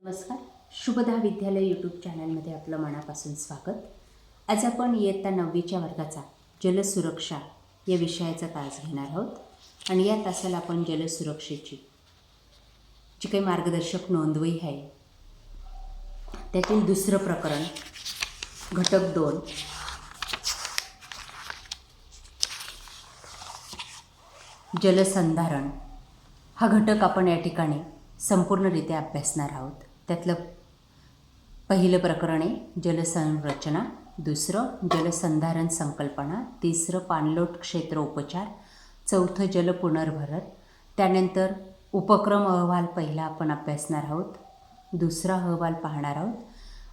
नमस्कार. शुभदा विद्यालय यूट्यूब चॅनलमध्ये आपलं मनापासून स्वागत. आज आपण इयत्ता 9वीच्या वर्गाचा जलसुरक्षा या विषयाचा तास घेणार आहोत आणि या तासाला आपण जलसुरक्षेची जी काही मार्गदर्शक नोंदवही आहे त्यातील दुसरं प्रकरण घटक 2 जलसंधारण हा घटक आपण या ठिकाणी संपूर्णरित्या अभ्यासणार आहोत. त्यातलं पहिलं प्रकरण आहे जलसंरचना, दुसरं जलसंधारण संकल्पना, तिसरं पाणलोट क्षेत्र उपचार, चौथं जल पुनर्भरण, त्यानंतर उपक्रम अहवाल पहिला आपण अभ्यासणार आहोत, दुसरा अहवाल पाहणार आहोत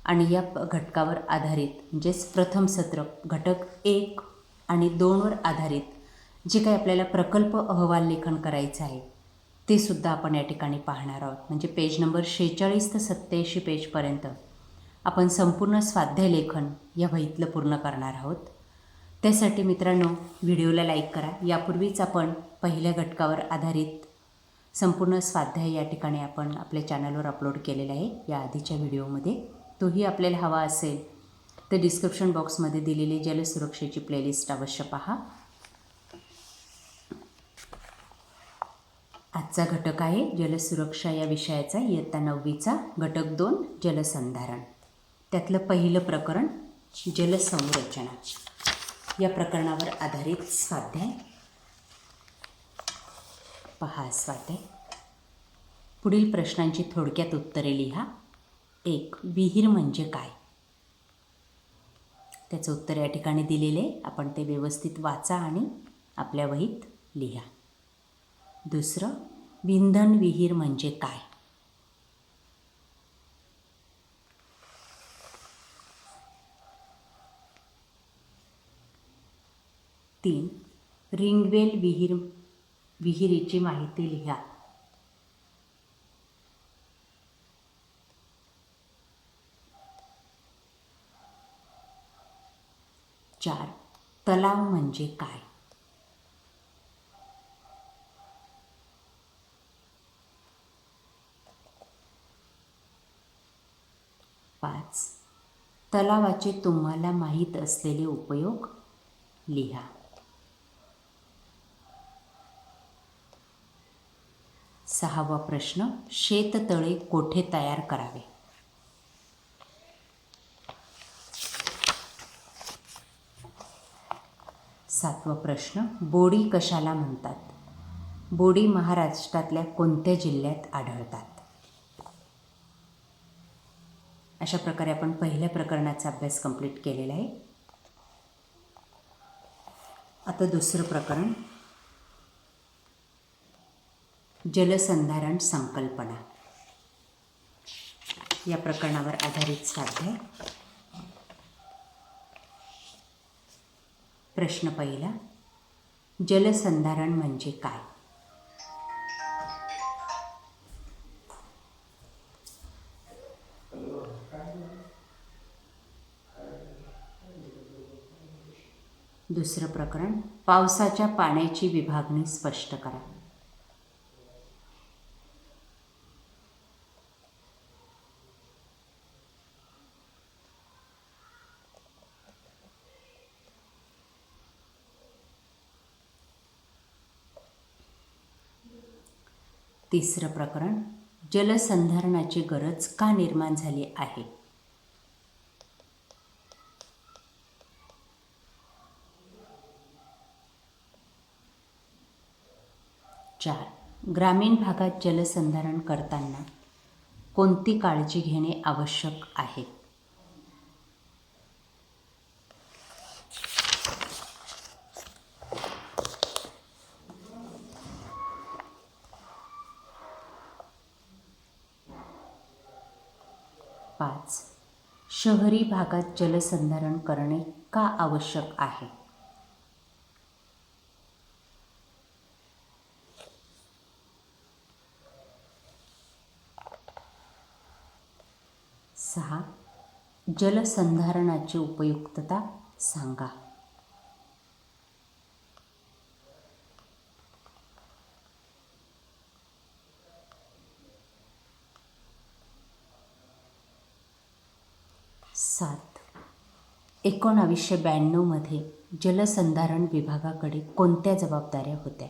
आणि या घटकावर आधारित म्हणजेच प्रथम सत्र घटक 1 आणि 2वर आधारित जे काही आपल्याला प्रकल्प अहवाल लेखन करायचं आहे ते सुद्धा आपण या ठिकाणी पाहणार आहोत. म्हणजे पेज नंबर 46 ते 87 पेजपर्यंत आपण संपूर्ण स्वाध्याय लेखन या वहीतलं पूर्ण करणार आहोत. त्यासाठी मित्रांनो व्हिडिओला लाईक करा. यापूर्वीच आपण पहिल्या घटकावर आधारित संपूर्ण स्वाध्याय या ठिकाणी आपण आपल्या चॅनलवर अपलोड केलेला आहे या आधीच्या व्हिडिओमध्ये. तोही आपल्याला हवा असेल तर डिस्क्रिप्शन बॉक्समध्ये दिलेली जलसुरक्षेची प्लेलिस्ट अवश्य पहा. आजचा घटक आहे जलसुरक्षा या विषयाचा इयत्ता 9वीचा घटक 2 जलसंधारण. त्यातलं पहिलं प्रकरण जलसंरचना या प्रकरणावर आधारित स्वाध्याय पहा. स्वाध्याय पुढील प्रश्नांची थोडक्यात उत्तरे लिहा. 1. विहीर म्हणजे काय? त्याचं उत्तर या ठिकाणी दिलेले आपण ते व्यवस्थित वाचा आणि आपल्या वहीत लिहा. दुसरं विंधन विहीर म्हणजे काय? 3. रिंगवेल विहिरीची माहिती लिहा. 4. तलाव म्हणजे काय? 5. तलावाचे तुम्हाला माहीत असलेले उपयोग लिहा. 6वा प्रश्न शेततळे कोठे तयार करावे? 7वा प्रश्न बोडी कशाला म्हणतात? बोडी महाराष्ट्रातल्या कोणत्या जिल्ह्यात आढळतात? अशा प्रकारे आपण पहिल्या प्रकरणाचा अभ्यास कंप्लीट केलेला आहे. आता दुसरं प्रकरण जलसंधारण संकल्पना या प्रकरणावर आधारित स्वाध्याय. प्रश्न पहिला जलसंधारण म्हणजे काय? दुसरं प्रकरण पावसाच्या पाण्याची विभागणी स्पष्ट करा. तिसरं प्रकरण जलसंधारणाची गरज का निर्माण झाली आहे? 4. ग्रामीण भागात जलसंधारण करताना कोणती काळजी घेणे आवश्यक आहे? 5. शहरी भागात जलसंधारण करणे का आवश्यक आहे? 6. जलसंधारणाची उपयुक्तता सांगा. 7. 1992मध्ये जलसंधारण विभागाकडे कोणत्या जबाबदाऱ्या होत्या?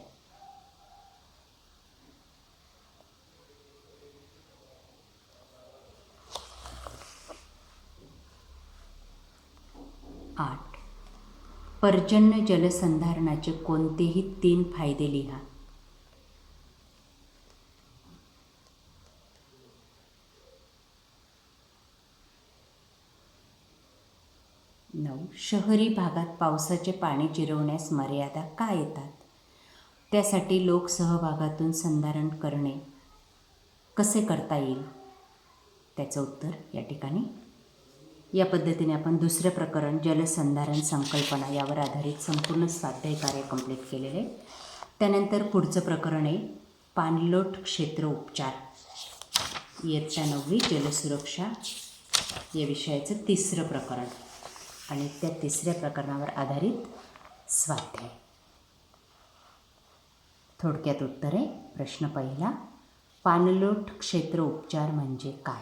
8. पर्जन्य जलसंधारणाचे कोणतेही 3 फायदे लिहा. 9. शहरी भागात पावसाचे पाणी जिरवण्यास मर्यादा का येतात? त्यासाठी लोकसहभागातून संधारण करणे कसे करता येईल? त्याचं उत्तर या ठिकाणी. या पद्धतीने आपण दुसरे प्रकरण जलसंधारण संकल्पना यावर आधारित संपूर्ण स्वाध्याय कार्य कंप्लीट केलेले. त्यानंतर पुढचं प्रकरण आहे पाणलोट क्षेत्र उपचार, इयत्ता 9वी जलसुरक्षा या विषयाचं तिसरं प्रकरण आणि त्या तिसऱ्या प्रकरणावर आधारित स्वाध्याय. थोडक्यात उत्तर आहे. प्रश्न पहिला, पाणलोट क्षेत्र उपचार म्हणजे काय?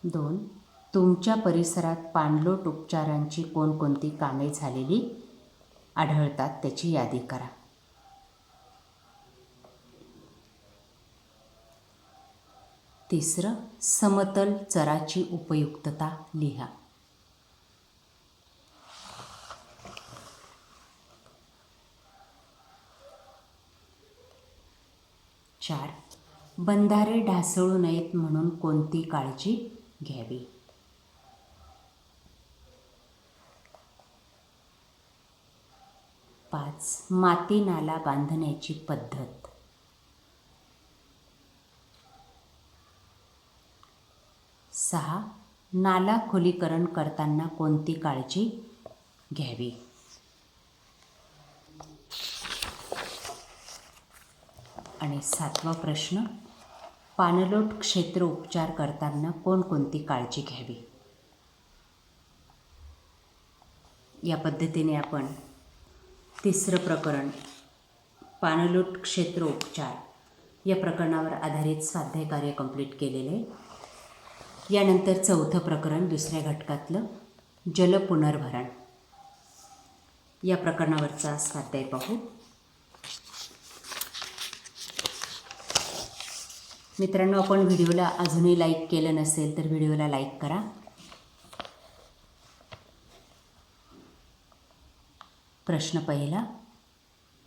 2. तुमच्या परिसरात पाणलोट उपचारांची कोणकोणती कामे झालेली आढळतात त्याची यादी करा. 3. समतल चराची उपयुक्तता लिहा. 4. बंधारे ढासळू नयेत म्हणून कोणती काळजी घ्यावी? 5. माती नाला बांधण्याची पद्धत. 6. नाला खोलीकरण करताना कोणती काळजी घ्यावी? आणि 7वा प्रश्न, पाणलोट क्षेत्र उपचार करताना कोणकोणती काळजी घ्यावी? या पद्धतीने आपण तिसरं प्रकरण पाणलोट क्षेत्र उपचार या प्रकरणावर आधारित स्वाध्याय कार्य कंप्लीट केलेले. यानंतर चौथं प्रकरण दुसऱ्या घटकातलं जलपुनर्भरण या प्रकरणावरचा स्वाध्याय पाहू. मित्रांनो, आपण व्हिडिओला अजूनही लाईक केलं नसेल तर व्हिडिओला लाईक करा. प्रश्न पहिला,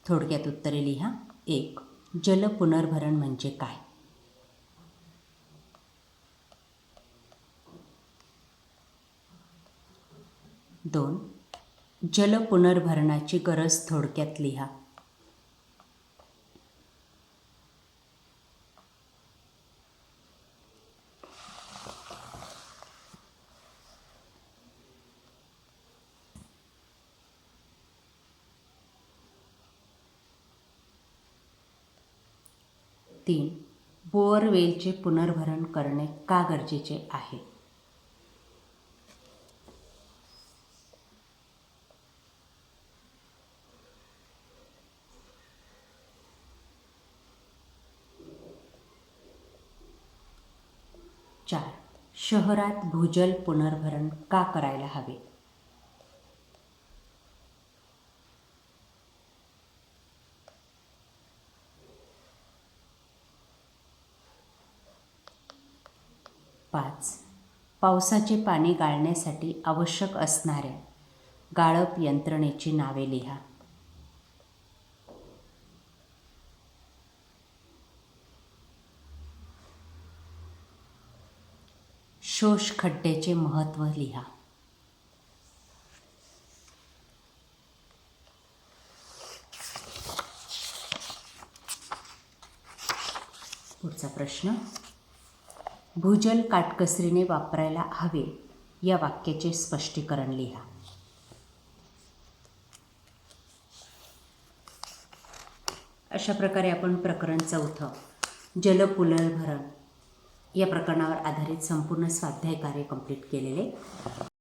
थोडक्यात उत्तरे लिहा. 1. जलपुनर्भरण म्हणजे काय? 2. जलपुनर्भरणाची गरज थोडक्यात लिहा. 3. बोअरवेलचे पुनर्भरण करणे का गरजेचे आहे? 4. शहरात भूजल पुनर्भरण का करायला हवे? 5. पावसाचे पाणी गाळण्यासाठी आवश्यक असणाऱ्या गाळप यंत्रणेची नावे लिहा. 6. खड्ड्याचे महत्त्व लिहा. पुढचा प्रश्न, भूजल काटकसरीने वापरायला हवे या वाक्याचे स्पष्टीकरण लिहा. अशा प्रकारे आपण प्रकरण 4 जलपुनर्भरण या प्रकरणावर आधारित संपूर्ण स्वाध्याय कार्य कंप्लीट केलेले.